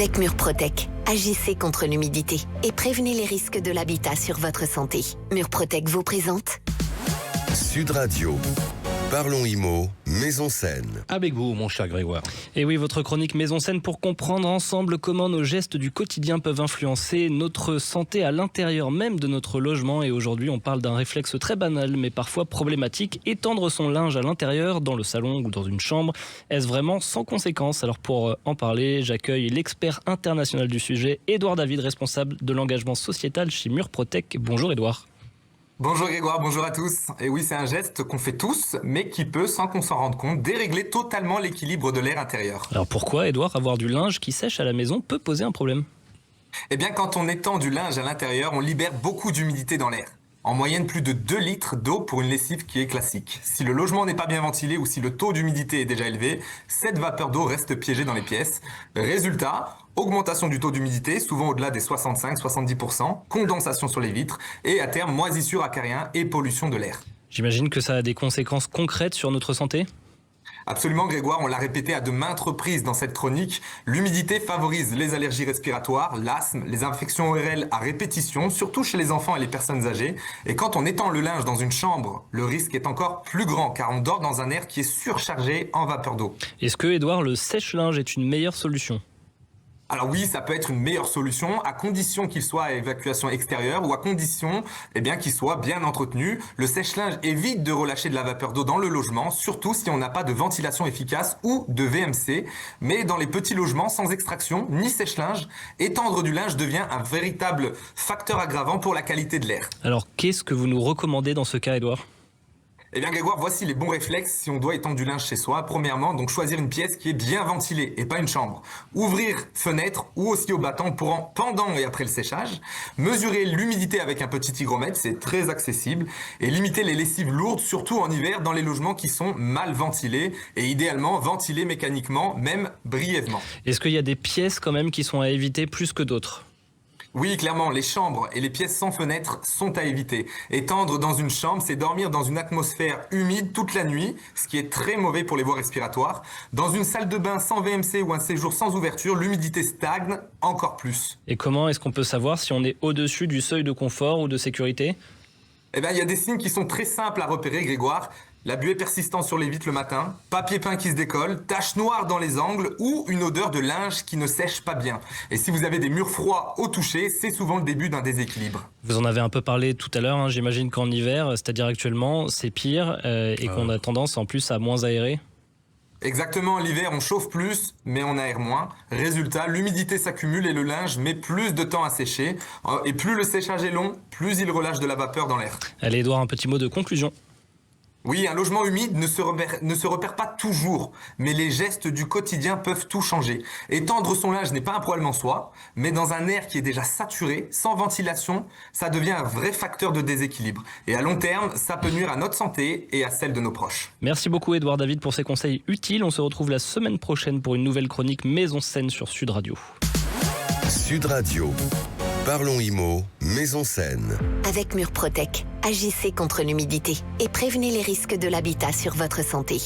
Avec Murprotec, agissez contre l'humidité et prévenez les risques de l'habitat sur votre santé. Murprotec vous présente Sud Radio. Parlons Immo, Maison Saine. Avec vous, mon cher Grégoire. Et oui, votre chronique Maison Saine pour comprendre ensemble comment nos gestes du quotidien peuvent influencer notre santé à l'intérieur même de notre logement. Et aujourd'hui, on parle d'un réflexe très banal, mais parfois problématique. Étendre son linge à l'intérieur, dans le salon ou dans une chambre, est-ce vraiment sans conséquence? Alors pour en parler, j'accueille l'expert international du sujet, Édouard David, responsable de l'engagement sociétal chez Murprotec. Bonjour Édouard. Bonjour Grégoire, bonjour à tous. Et oui, c'est un geste qu'on fait tous, mais qui peut, sans qu'on s'en rende compte, dérégler totalement l'équilibre de l'air intérieur. Alors pourquoi, Édouard, avoir du linge qui sèche à la maison peut poser un problème? Eh bien, quand on étend du linge à l'intérieur, on libère beaucoup d'humidité dans l'air. En moyenne, plus de 2 litres d'eau pour une lessive qui est classique. Si le logement n'est pas bien ventilé ou si le taux d'humidité est déjà élevé, cette vapeur d'eau reste piégée dans les pièces. Résultat, augmentation du taux d'humidité, souvent au-delà des 65-70%, condensation sur les vitres et à terme moisissure acariens et pollution de l'air. J'imagine que ça a des conséquences concrètes sur notre santé? Absolument Grégoire, on l'a répété à de maintes reprises dans cette chronique, l'humidité favorise les allergies respiratoires, l'asthme, les infections ORL à répétition, surtout chez les enfants et les personnes âgées. Et quand on étend le linge dans une chambre, le risque est encore plus grand car on dort dans un air qui est surchargé en vapeur d'eau. Est-ce que, Édouard, le sèche-linge est une meilleure solution? Alors oui, ça peut être une meilleure solution à condition qu'il soit à évacuation extérieure ou à condition qu'il soit bien entretenu. Le sèche-linge évite de relâcher de la vapeur d'eau dans le logement, surtout si on n'a pas de ventilation efficace ou de VMC. Mais dans les petits logements sans extraction ni sèche-linge, étendre du linge devient un véritable facteur aggravant pour la qualité de l'air. Alors qu'est-ce que vous nous recommandez dans ce cas, Édouard? Eh bien Grégoire, voici les bons réflexes si on doit étendre du linge chez soi. Premièrement, donc choisir une pièce qui est bien ventilée et pas une chambre. Ouvrir fenêtre ou aussi au battant pendant et après le séchage. Mesurer l'humidité avec un petit hygromètre, c'est très accessible. Et limiter les lessives lourdes, surtout en hiver, dans les logements qui sont mal ventilés. Et idéalement, ventiler mécaniquement, même brièvement. Est-ce qu'il y a des pièces quand même qui sont à éviter plus que d'autres? Oui, clairement, les chambres et les pièces sans fenêtre sont à éviter. Étendre dans une chambre, c'est dormir dans une atmosphère humide toute la nuit, ce qui est très mauvais pour les voies respiratoires. Dans une salle de bain sans VMC ou un séjour sans ouverture, l'humidité stagne encore plus. Et comment est-ce qu'on peut savoir si on est au-dessus du seuil de confort ou de sécurité? Eh bien, il y a des signes qui sont très simples à repérer, Grégoire. La buée persistante sur les vitres le matin, papier peint qui se décolle, taches noires dans les angles ou une odeur de linge qui ne sèche pas bien. Et si vous avez des murs froids au toucher, c'est souvent le début d'un déséquilibre. Vous en avez un peu parlé tout à l'heure, j'imagine qu'en hiver, c'est-à-dire actuellement, c'est pire et qu'on a tendance en plus à moins aérer. Exactement, l'hiver on chauffe plus, mais on aère moins. Résultat, l'humidité s'accumule et le linge met plus de temps à sécher. Et plus le séchage est long, plus il relâche de la vapeur dans l'air. Allez Édouard, un petit mot de conclusion. Oui, un logement humide ne se repère pas toujours, mais les gestes du quotidien peuvent tout changer. Étendre son linge n'est pas un problème en soi, mais dans un air qui est déjà saturé, sans ventilation, ça devient un vrai facteur de déséquilibre. Et à long terme, ça peut nuire à notre santé et à celle de nos proches. Merci beaucoup Édouard David pour ces conseils utiles. On se retrouve la semaine prochaine pour une nouvelle chronique Maison Saine sur Sud Radio. Sud Radio. Parlons Immo, Maison Saine. avec Murprotec, agissez contre l'humidité et prévenez les risques de l'habitat sur votre santé.